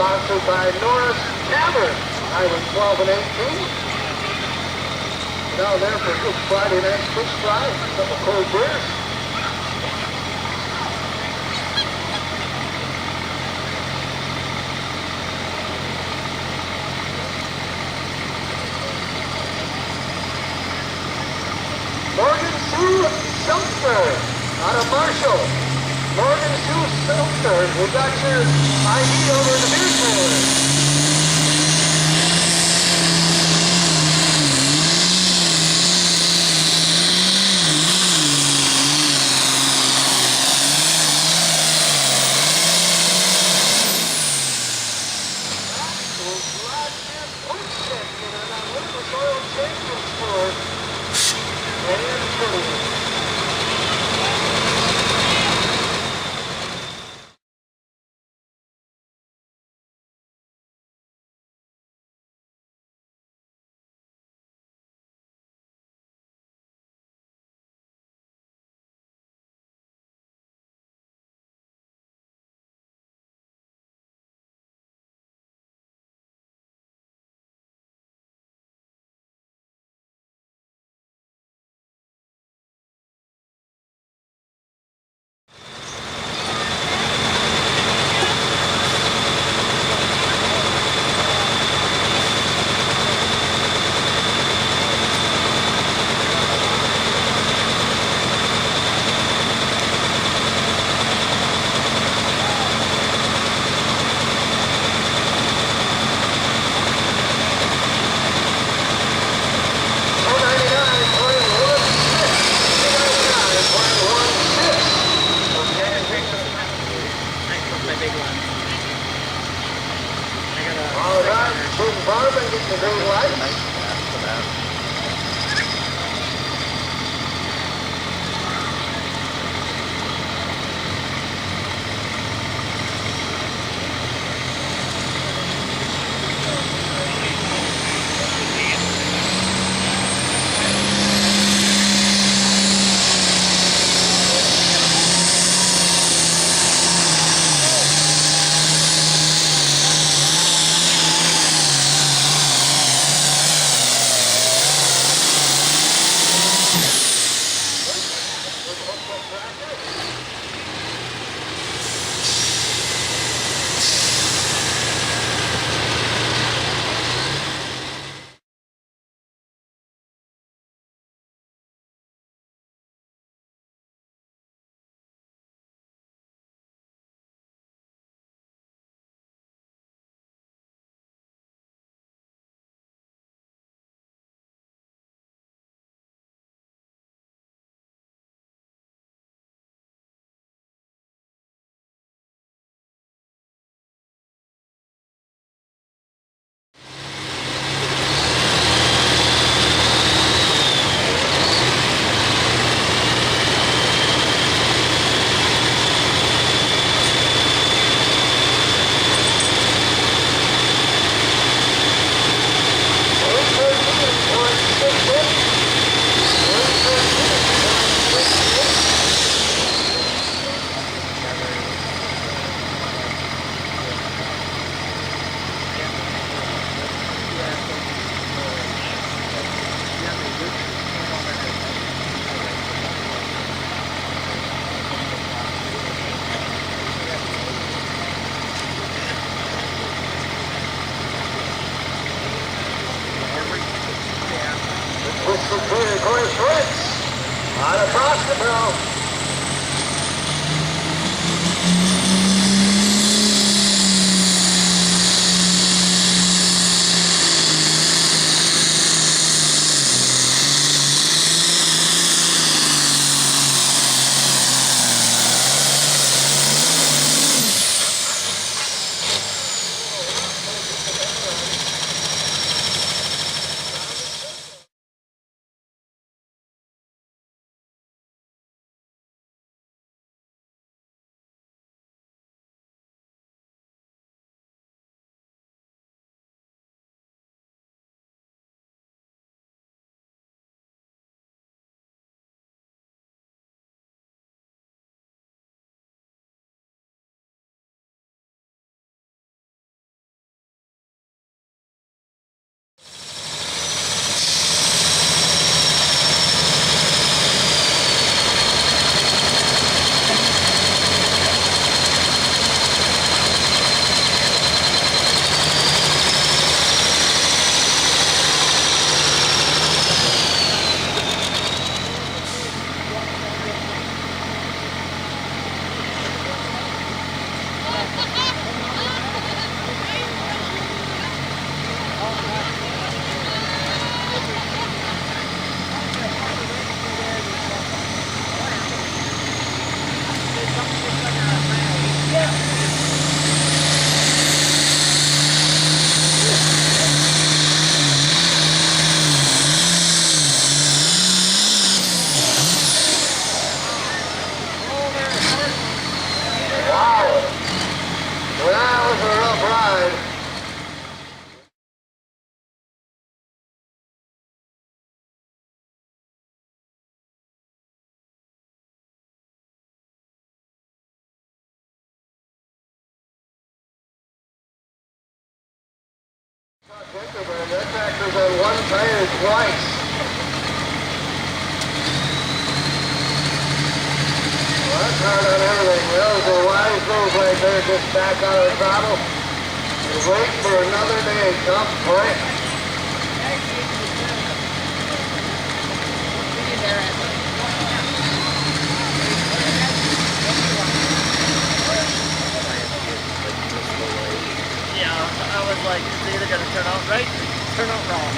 sponsored by Norris Tavern, Highway 12 and 18. Down there for Good Friday night fish fry, a couple cold beers. Morgan Sue Seltzer out of Marshall. Morgan Sue Seltzer, we got your ID over in the beer cooler. Barman getting the green light. Corey Fritz out of Prosperville. That tractor's on one tire twice. Well, that's hard on everything. Well, the wise move right there, just back out of the throttle and wait for another day. Tough break. Yeah, I was like, it's either going to turn out right or turn out wrong.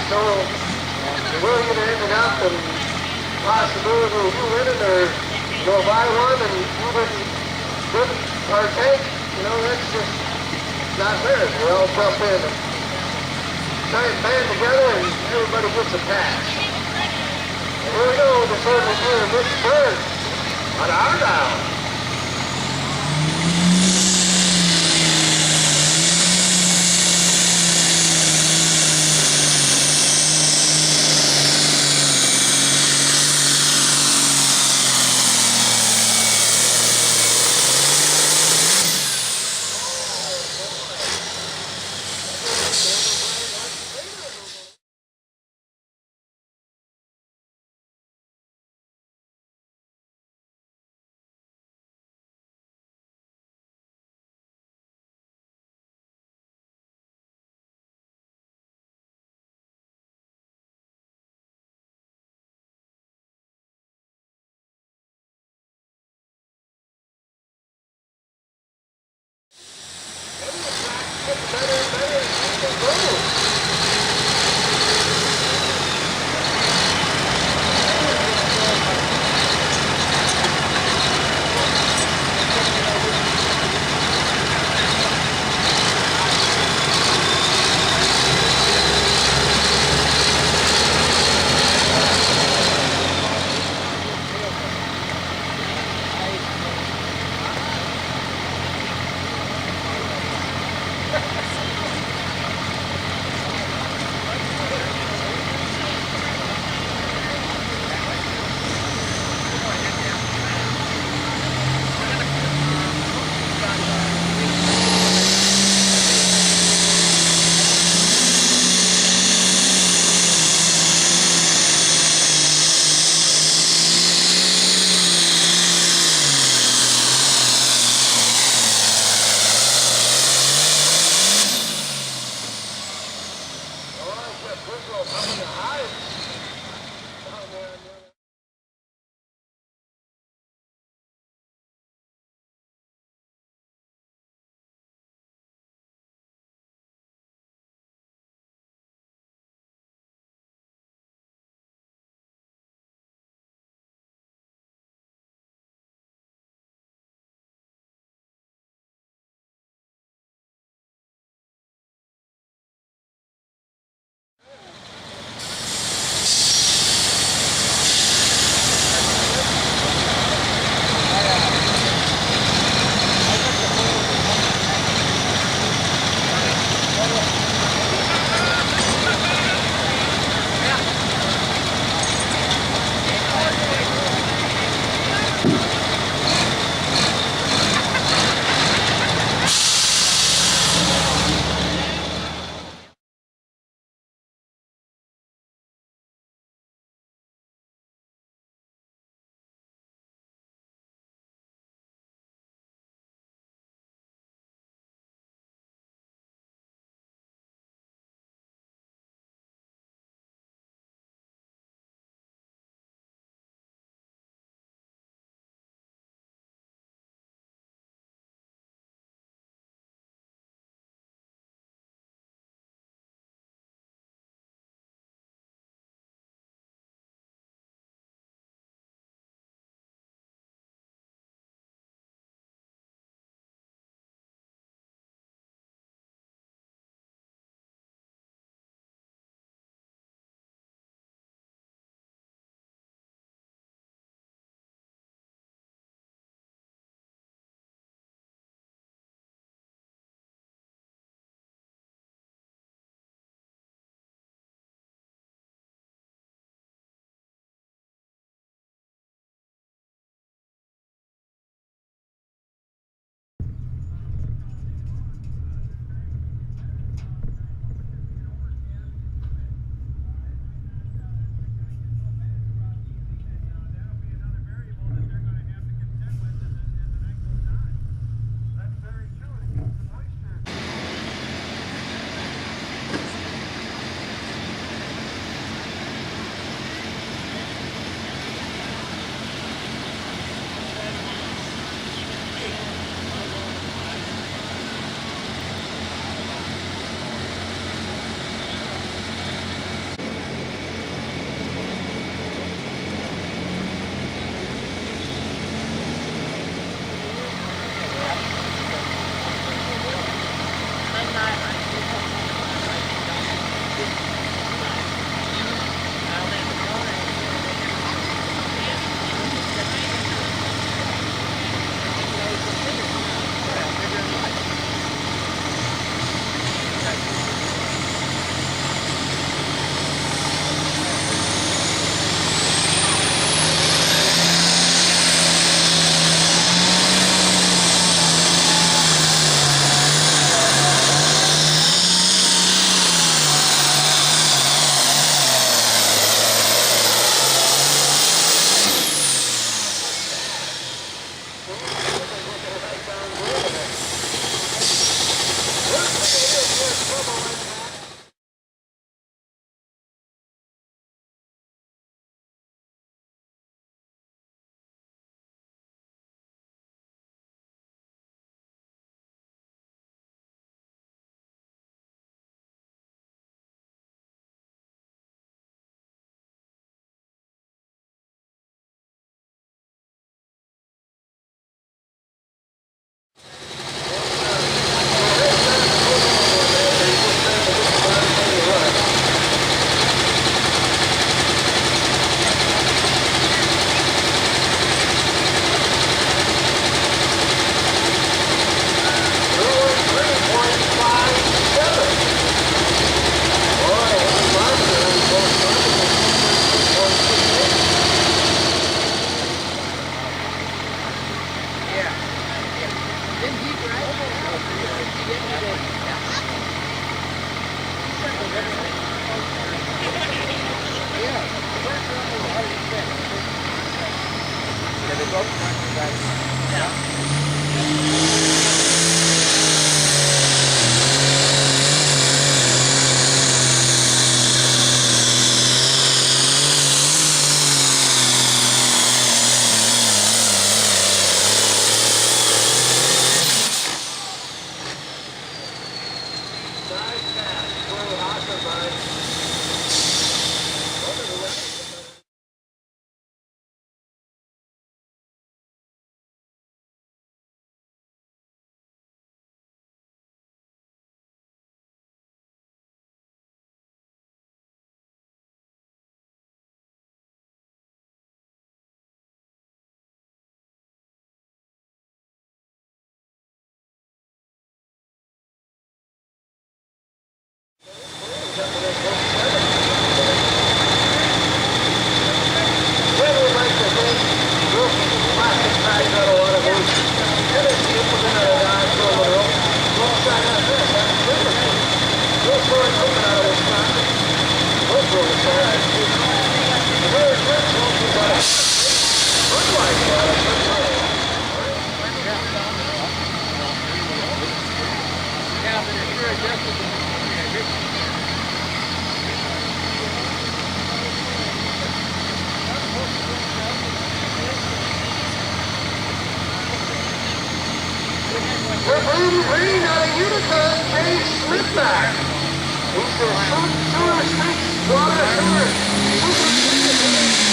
So where you're going to end up and possibility of you winning or if I won and you didn't partake, that's just not fair. We all jump in and try and band together and everybody gets a pass. And here we go, the third one here, Mitch Bird on our down. Well, we'd like to thank Wilson Plastic Bags out of Waterloo, Energy Implement out of Knoxville, Monroe, alongside us, that's Liverpool. Real story coming out of Wisconsin. Hopefully, Wisconsin. The very first one was out of Budweiser out of Budweiser. Yeah, but if you're adjusted to The green out of Utica, Jay Smithback. He says, sewer streets, water, sewer, super streets.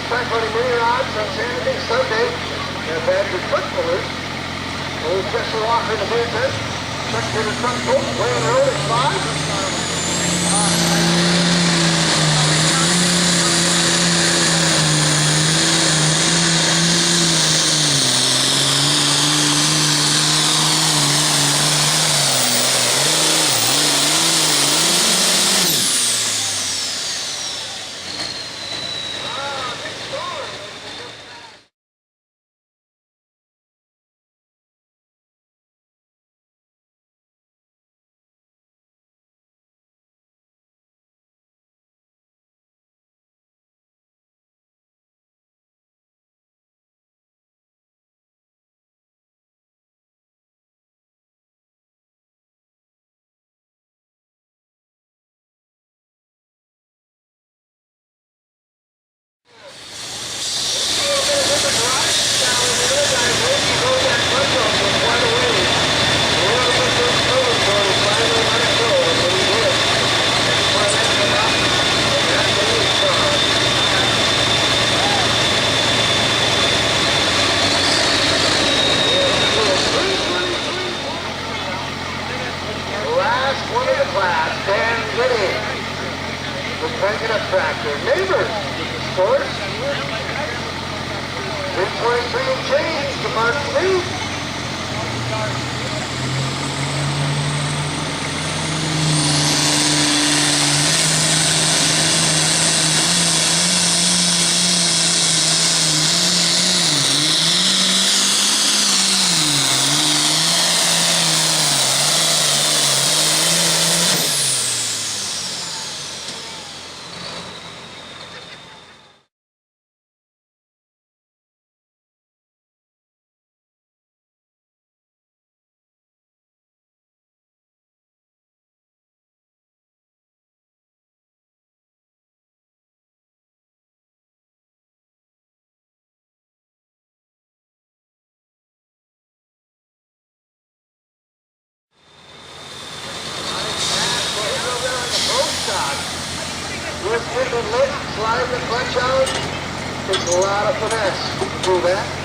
Track running many rods on Saturday, Sunday. They're bad with truck pullers. Old Jesse Walker in the beer tent. Truck to the truck pull. Wayne Road at 5. One of the class, Dan Whitty, was cranking up tractor. Neighbors, of course. 323 and change to Mark Lee. Just getting lit, slide the clutch out. Takes a lot of finesse to do that.